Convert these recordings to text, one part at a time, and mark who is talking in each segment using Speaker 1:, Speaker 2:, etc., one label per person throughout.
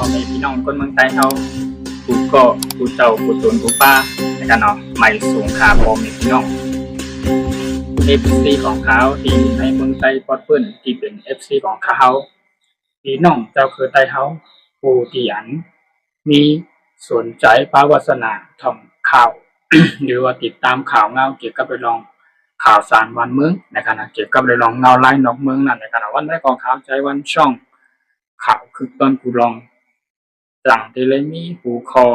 Speaker 1: อแม่พี่น้องคนเมืองไทยเฮาผู้ก็ผู้เจ้าผู้ตนผู้ป้านะครับเนาะไม่สูงค่าพ่อแม่พี่น้อง FC ของเขาที่ในเมืองไทยปอดเปิ้นที่เป็น FC ของเขาพี่น้องเจ้าคือไทยเฮาผู้ที่อันมีสนใจภาวาสนาท่องข่าว หรือว่าติดตามข่าวเงาเกี่ยวกับเรื่องข่าวสารวันเมืองนะครับเกี่ยวกับเรื่องเงาลายนอกเมืองนั่นนะครับวันแรกของข่าวใจวันช่องข่าวคือตอนกูลองจังเทเลมีหูคอ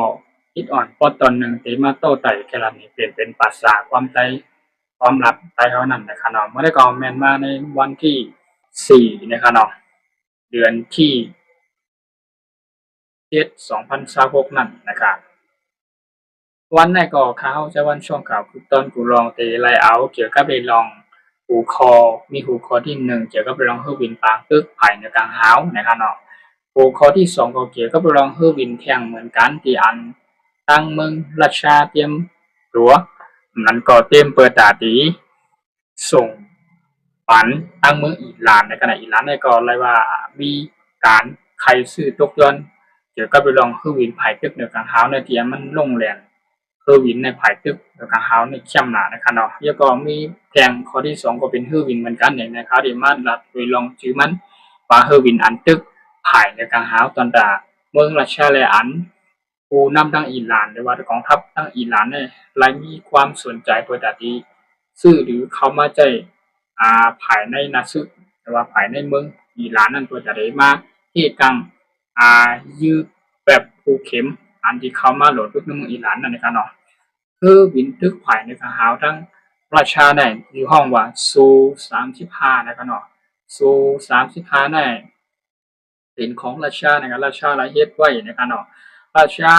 Speaker 1: คิดอ่อนพอตอนหนึ่งตีมาโต้ไต่แค่ละนี้เปลี่ยนเป็นภาษาความใจความลับไต่เท่านั้นนะครับเมื่อได้กองแมนมาในวันที่4นะครับเดือนที่7/2026นั่นนะครับวันแรกก็ข่าวจะวันช่วงข่าวคือตอนกูลองเตไลเอาเกี่ยวกับเรื่องหูคอมีหูคอที่1เกี่ยวกับเรื่องเฮอร์วินปางตึกภายในกลางหาวนะครับหูคอที่2ก็เกี่ยวกับเรื่องเฮอร์วินแท่งเหมือนกันที่อันตั้งเมืองราชาเตรียมตัวมันก็เตรียมเปิดตาดีส่งปันตั้งเมืองอิหร่านในขณะอิหร่านก็เลยว่ามีการใครซื้อตกย้อนเกี่ยวกับเรื่องเฮอร์วินภายตึกในกลางหาวในที่มันลงแรงเฮอร์วินในภายตึกในกลางหาวในเข้มหนานะครับแล้วก็มีแทงข้อที่2ก็เป็นเฮอร์วินเหมือนกันเนี่ยนะครับที่มาลัดโดยลองชื่อมันว่าเฮอร์วินอันตึกภายในกลางหาวตอนดาเมืองราชาและอันผู้นำทั้งอิหร่านหรือว่ากองทัพทั้งอิหร่านเนี่ยรายมีความสนใจตัวดัดีซื้อหรือเข้ามาใจภายในนาซึหรือว่าภายในเมืองอิหร่านนั่นตัวจะได้มาที่กลางยืดแบบภูเข็มอันที่เข้ามาโหลดทุกเมืองอิหร่านนั่นนะครับคือวินทึกภายในกลางหาวทั้งราชาได้อยู่ห้องว่าซู35นะครับซู35ได้เป็นของราชานะครับราชาหลายเฮ็ดไว้นะครับราชา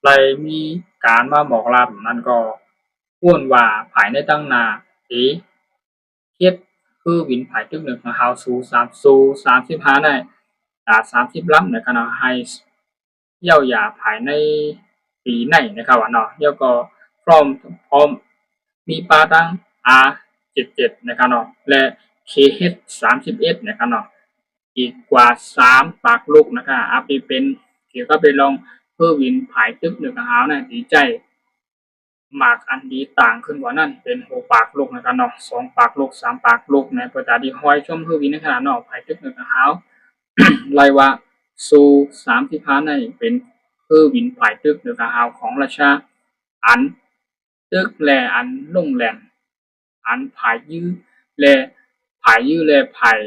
Speaker 1: เลยมีการมาบอกลานั่นก็อ้วนว่าภายในตั้งนาเฮ็ดคือวินภายตึก1ของเฮาซู35ได้30ลำนะครับให้เย้ายาภายในปีไหนนะครับแล้วก็พร้อมมีปลาตั้ง R77 นะครับและ KH31 นะครับอีกกว่า3ปากลูกนะครับอาปีเป็นเกี่ยวกับไปลองเพื่อวินภายตึก1ของเฮานะดีใจมากอันดีต่างขึ้นกว่านั้นเป็น6ปากลูกนะครับ2ปากลูก3ปากลูกในประจาที่ห้อยชมเพื่อวินในขนาดภายตึก1ของเฮาไล่ว่าซู35ในเป็นเพื่อวินภายตึก1ของเฮาของราชาอันตึกแลอันลงแหลมอันภายยื้อแลภายยื้อแลภาย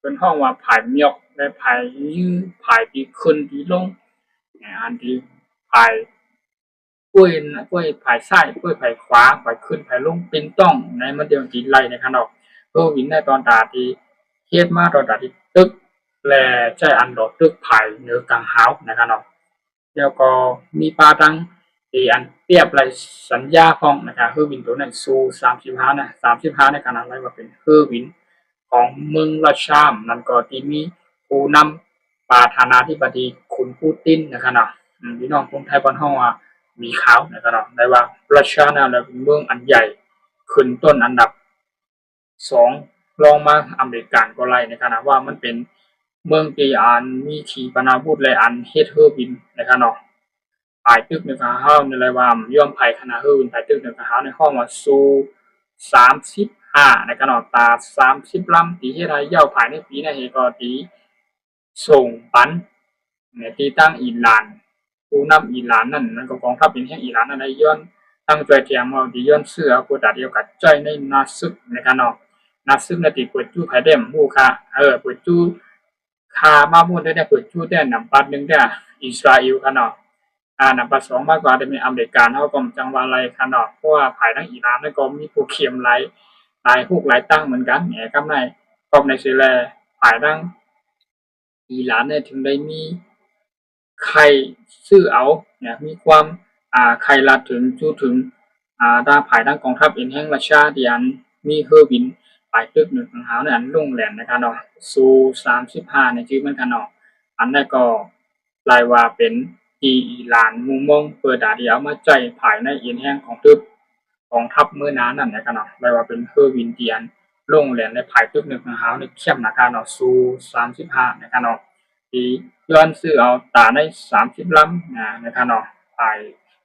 Speaker 1: เป็นห้องว่าภายเมียกและภายยื้อภายที่ขึ้นที่ลงอันที่ภายกล้วยภายซ้ายกล้วยภายขวาภายขึ้นภายลงเป็นต้องในมันเดียวจีไล่นะครับเพื่อวินในตอนตาที่เฮ็ดมาตอนตาที่ตึกและใจอันดอกตึกภายเหนือกลางหาวนะครับแล้วก็มีปลาตั้งที่อันเปรียบไรสัญญาของนะครับเฮอร์วินตัวนั้นซู35นะ35ในขนาดไรว่าเป็นเฮอร์วินของเมืองราชามนั่นก็ที่มีผู้นำประธานาธิบดีคุณปูตินนะครับพี่น้องคนไทยบ้านเฮามีข่าวนะครับได้ว่าราชาน่ะเป็นเมืองอันใหญ่ขึ้นต้นอันดับ2รองมาอเมริกันก็ไล่นะครับว่ามันเป็นเมืองที่อันมีขีปนาวุธและอันเฮ็ดเฮอร์วินนะครับภายตึก1ของเฮาในไรว่าย่อมภายคณะเฮอร์วินภายตึก1ของเฮาในห้องว่าซู35นะครับตา30ลำที่เฮ็ดให้เย้าภายในปีนี้ก็ที่ส่งปันในที่ตั้งอิหร่านผู้นำอิหร่านนั่นมันก็กองทัพเป็นแห่งอิหร่านนั่นย้อนตั้งใจเตรียมเอาที่ย้อนเสื้อผู้ตัดเดียวกับใจในนาซึกนะครับนาซึกนาที่เปิดจู้ภายเด้มฮู้ค่ะเปิดจู้คามาพูดได้เปิดจู้ได้นำปัดนึงได้อิสราเอลค่ะนำปัด2มากกว่าได้มีอเมริกันเฮาก็จังว่าไรค่ะเพราะว่าภายในอิหร่านนั่นก็มีผู้เข้มหลายฮุกหลายตั้งเหมือนกันแหมกำในก็ในสิแลภายทั้งอิหร่านเนี่ยถึงได้มีใครซื้อเอาเนี่ยมีความใครละถึงจู้ถึงด้าภายทั้งกองทัพเองแห่งราชาที่อันมีเฮอร์วินภายตึก1ของเฮาในอันลงแหลมนะครับซู35ในชื่อมันกันอันนั้นก็รายว่าเป็นที่อิหร่านมุมมองเปิดดาที่เอามาใจภายในเอียนแห่งของตึกกองทัพมื้อนั้นนั่นนะครับรายว่าเป็นเฮอร์วินที่อันลงแหลมในภายตึก1ของเฮาในเข้มนะครับซู35นะครับ ที่ย้อนซื้อเอาตาใน30 ลำนะครับเนาะภาย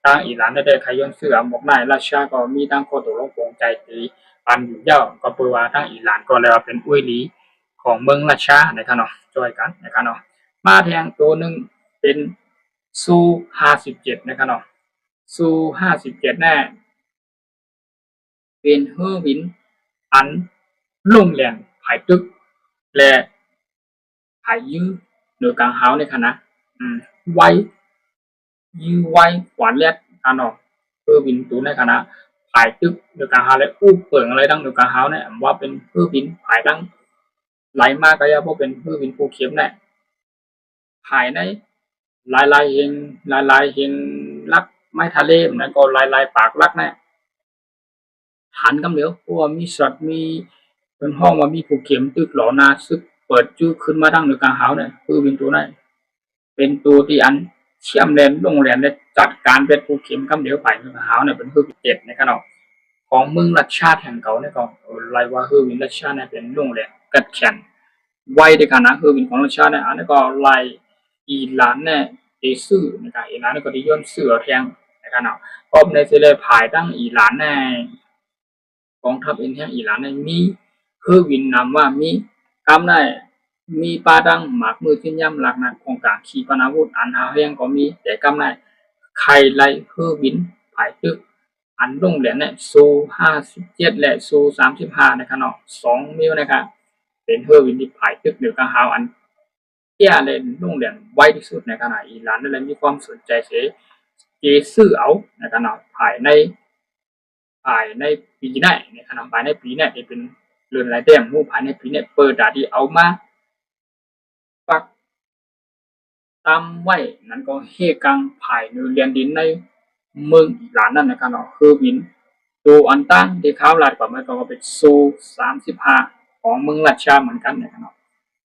Speaker 1: ทางอิหร่านได้ขย้อนซื้อเอาหมกนายราชาก็มีตั้งข้อตกลงปรงใจที่ปันอยู่เย้าก็เปิดว่าทางอิหร่านก็เลยว่าเป็นอุ้ยหลีของเมืองราชานะครับเนาะช่วยกันนะครับเนาะมาแทงตัวหนึ่งเป็นซู57นะครับเนาะซู57แน่เป็นเฮอร์วินอันลงแหลนภายตึกและภายยื้อโดยกลางเฮาในคณะไว้ยื้อไว้ขวานเลียดอันเนาะเฮอร์วินตัวในคณะภายตึกโดยกลางเฮาและอู้เปิงอะไรดังโดยกลางเฮาเนี่ยว่าเป็นเฮอร์วินภายดังไหลมากก็ยังพวกเป็นเฮอร์วินภูเข็มแน่ภายในลายเฮงลายเฮงลักไม้ทะเลนะก็ลายปากลักแน่หันกำเหลียวเพราะว่ามีสัตว์มีเป็นห้องว่ามีภูเข็มตึกหลอนาซึกเปิดจื้อขึ้นมาดังโดยกลางเฮาเนี่ยคือเป็นตัวไหนเป็นตัวที่อันเชื่อมแลนลงแลนได้จัดการเป็นภูเข็มกำเหลียวไปโดยกลางเฮาเนี่ยเป็นคือ7นะครับเนาะของเมืองรัชชาติแห่งเก่าเนี่ยก็ลายว่าคือวินรัชชาติเนี่ยเป็นลงแลนกัดแขนไว้ในขณะคือวินของรัชชาติเนี่ยอันนี้ก็ลายอีหลานเนี่ยตีซื่อนะครับอีหลานเนี่ยก็ที่ย้อนเสือแทงนะครับเนาะก็ในเซเลภายตั้งอีหลานในกองทัพอินเดียอิหร่านในมีคือวินนำว่ามีกำได้มีปาดังหมากมือที่ย่ำหลักนะของกลางขีปนาวุธอันหาเรียงก็มีแต่กำได้ใครไล่คือวินภายตึกอันลงเหรียญเนี่ยซู57และซู35นะครับเนาะ2 นิ้วนะครับเป็นเฮอร์วินที่ภายตึกหรือกระหาวอันเที่ยเลยลงเหรียญไวที่สุดในขณะอิหร่านนั่นเลยมีความสนใจเสียเจซื้อเอานะครับเนาะภายในปีนี้นะครับภายในปีนี้ที่เป็นเรือนรายแต้มมู่ภายในปีนี้เปิดดาที่เอามาปักตามไว้นั้นก็เฮกังภายในเรียนดินในเมืองอิหร่านนั่นนะครับเนาะคือวินตัวอันตั้งที่เขาลาดกว่ามันก็เป็นซู35ของเมืองราชาเหมือนกันนะครับเนาะ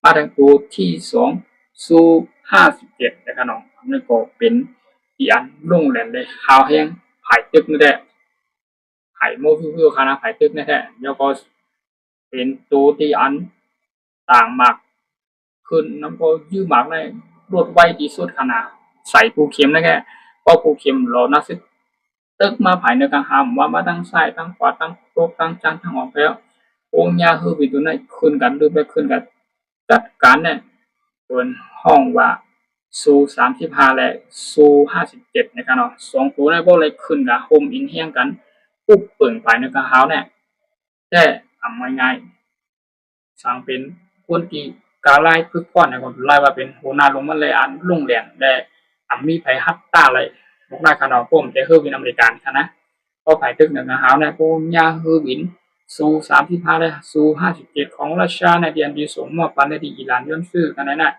Speaker 1: มาทางตัวที่2ซู57นะครับเนาะนั่นก็เป็นที่อันลงแหลนเลยหาวแห้งภายตึกนี่แหละไผ่โมฟิวคณะไผ่ตึกนี่แหละแล้วก็เป็นตัวที่อันต่างมากขึ้นน้ำก็ยื้อมากในรวดไวที่สุดขนาดใส่ปูเข็มนะแค่เพราะปูเข็มเรานักศึกตึกมาภายในกลางหามว่ามาตั้งซ้ายตั้งขวาตั้งโต๊ะตั้งจานตั้งออกแล้วโอ้ยาคือวิตัวนั้นขึ้นกันหรือไม่ขึ้นกันจัดการเนี่ยส่วนห้องว่าซู35และซู57นะครับเนาะ2ตัวในพวกเลยขึ้นกับโฮมอินเฮียงกันปุ๊บเปิ่งภายในกลางหาวเนี่ยแต่ทำง่ายๆสั่งเป็นคนที่กาไล่พึกก้อนในคนไล่ว่าเป็นหัวหน้าลงมันเลยอันลุ่งแหลงและมีไผฮัตตาเลยพวกนายคณะพวกแต่เฮอร์วินอเมริกันนะก็ไผตึกหนึ่งหาวเนี่ยพวกยาเฮอร์วินซู35และซู57ของรัสเซียในเดือนที่สมมติปันในที่อิหร่านย้อนซื้อกันนั่นแหละ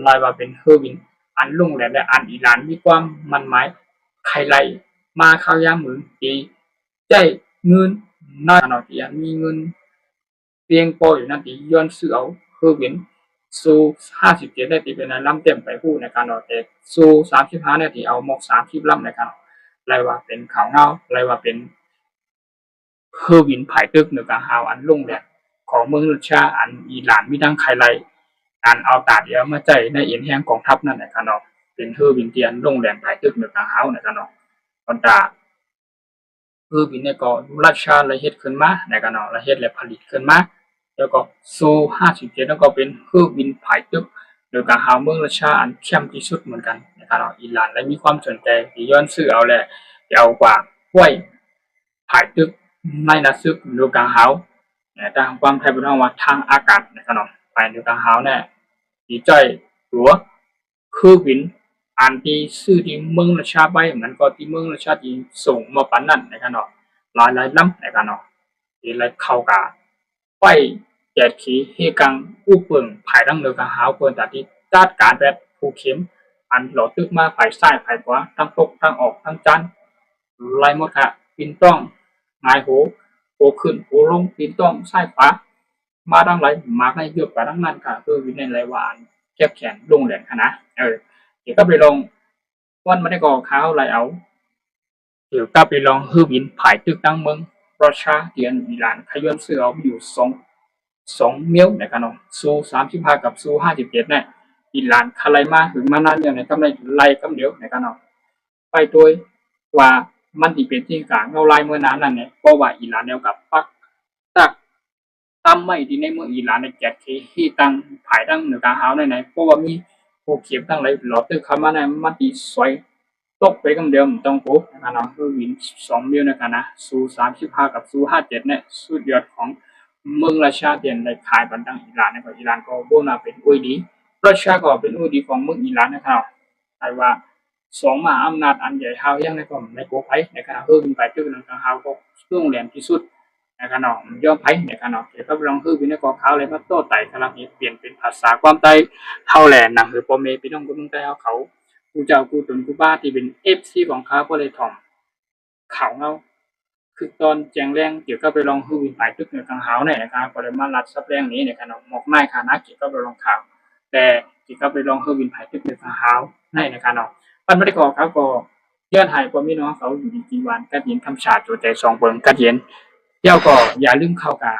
Speaker 1: ไล่ว่าเป็นเฮอร์วินอันลุ่งแหลงและอันอิหร่านมีความมันหมายใครไล่มาเข้ายามมือดีใจเงินน้อยหน่อยที่มีเงินเพียงพออยู่นั่นที่ย้อนซื้อเอาเฮอร์วินซู57ได้ที่เป็นลำเต็มไปพูดในการออกแต่ซู35เนี่ยที่เอาหมก30ลำในการไรว่าเป็นข่าวเงาไรว่าเป็นเฮอร์วินภายตึกหนึ่งกับฮาวอันลุ่งแหลกของเมืองรัสเซียอันอิหร่านมีดังใครไรอันเอาตาเดียวมาใจในเอ็นแห่งกองทัพนั่นในการออกเป็นเฮอร์วินเตียนลุ่งแหลกภายตึกหนึ่งกับฮาวในการออกตอนตาเฮอร์วินเนี่ยก็รัสเซียละเฮ็ดขึ้นมาในการออกละเฮ็ดและผลิตขึ้นมาแล้วก็ซู57แล้วก็เป็นเฮอร์วินภายตึกโดยการหาเมืองรัสเซียอันเข้มที่สุดเหมือนกันนะครับอิหร่านและมีความสนใจที่ย้อนซื้อเอาแหละเอากว่าห้วยภายตึกในนัดซึกโดยการหาทางความไทยเป็นว่าทางอากาศนะครับไปโดยการหาเนี่ยที่ใจหรือคือวินอันที่ซื้อที่เมืองรัสเซียไปเหมือนก็ที่เมืองรัสเซียที่ส่งมาปันนั่นนะครับหลายลำนะครับที่ไรเข้ากับไปแจกขีเฮกังอู้เปิงภายดังเดือกหาวเปิงแต่ที่จัดการแบบผูกเข็มอันหลอดตึกมาภายซ้ายภายขวาทั้งตกทั้งออกทั้งจันไล่หมดค่ะปินต้องหงายโหขึ้นโหลงปินต้องซ้ายขวามาดังไรมาให้เยอะกว่าดังนั้นค่ะคือวินัยไรหวานแคบแขนลงแหลงค่ะนะเดี๋ยวก็ไปลงวันไม่ได้ก่อข้าวไรเอาเดี๋ยวก็ไปลองฮือวินภายตึกตั้งเมืองรัสเซียเดียนอิหร่านขย้อนเสือเอาอยู่2 มิ้วนะครับซู35กับซู57เนี่ย อีหลานคาไลมาถึงมานานเนี่ยในกำไรไล่กำเดียวในกันเนาะไปตัวว่ามันที่เป็นที่กลางเราไล่เมื่อนานนั่นเนี่ยเพราะว่าอีหลานเดียวกับปักตักตั้มไม่ที่ในเมืองอีหลานในแกะที่ตั้งภายตั้งเหนือกลางหาวไหนเพราะว่ามีโอเข็มตั้งหลายหลอดตึกเข้ามาในมันที่สวยตกไปกำเดียวต้องปุ๊บนะครับเนาะคือวิน2 มิลในกันนะสู่35กับสู่57เนี่ยสุดยอดของเมืองราชาเตียนในขายบันดังอิหร่านนะครับอิหร่านก็โบนาเป็นอุ้ยดีรัสเซียก็เป็นอุ้ยดีของเมืองอิหร่านนะครับแต่ว่า2มหาอำนาจอันใหญ่เฮายังในก็ในโกไผในขณะคือเป็นไปตึกนั้นเฮาก็ช่วงแหลมที่สุดนะครับเนาะยอมไผนะครับเนาะเกี่ยวกับเรื่องคือวินก็เขาเลยมาโต้ไต่กำลังเปลี่ยนเป็นภาษาความใต้เฮาแลนด์นะคือพ่อแม่พี่น้องคนเมืองใต้เขากูเจ้ากูตนกูบ้าที่เป็น FC ของเขาก็เลยถ่อมเขาเงาคือตอนแจงแรงเกี่ยวกับไปลองฮือวินไปตึกเหนือกลางหาวเนี่ยนะครับก็เลยมารัดซับแรงนี้เนี่ยครับหมอกไม้คานะเกี่ยวกับไปลองข่าวแต่เกี่ยวกับไปลองฮือวินไปตึกเหนือกลางหาวในนะครับปันไม่ได้ก่อเขาก็ย้อนหายความมีน้องเขาอยู่ดีกี่วันกระเย็นคำชาตัวใจ2 เบิ่งกระเย็นเดี๋ยวก็อย่าลืมเข้ากา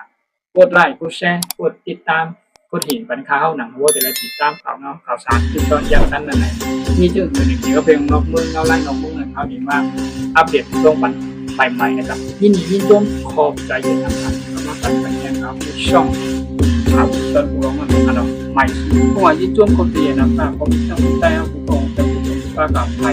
Speaker 1: กดไลค์กดแชร์กดติดตามกดเห็นปันข่าวหนังว่าแต่ละติดตามข่าวสารที่ตอนอย่างนั้นนั่นแหละมีชื่ออยู่ในเกี่ยวกับเพลงนอกเมืองเงาไล่นอกเมืองเขาเห็นว่าอัปเดตตรงวันใหม่ๆนะครับยินดียินจมขอบใจเย็นนะครับสำหรับการแข่งขันช่องครับตอนกูร้องมันอันดับใหม่เพราะว่ายินจมคนเดียนะครับผมต้องแต่ผู้กองจะผู้กองกับใหม่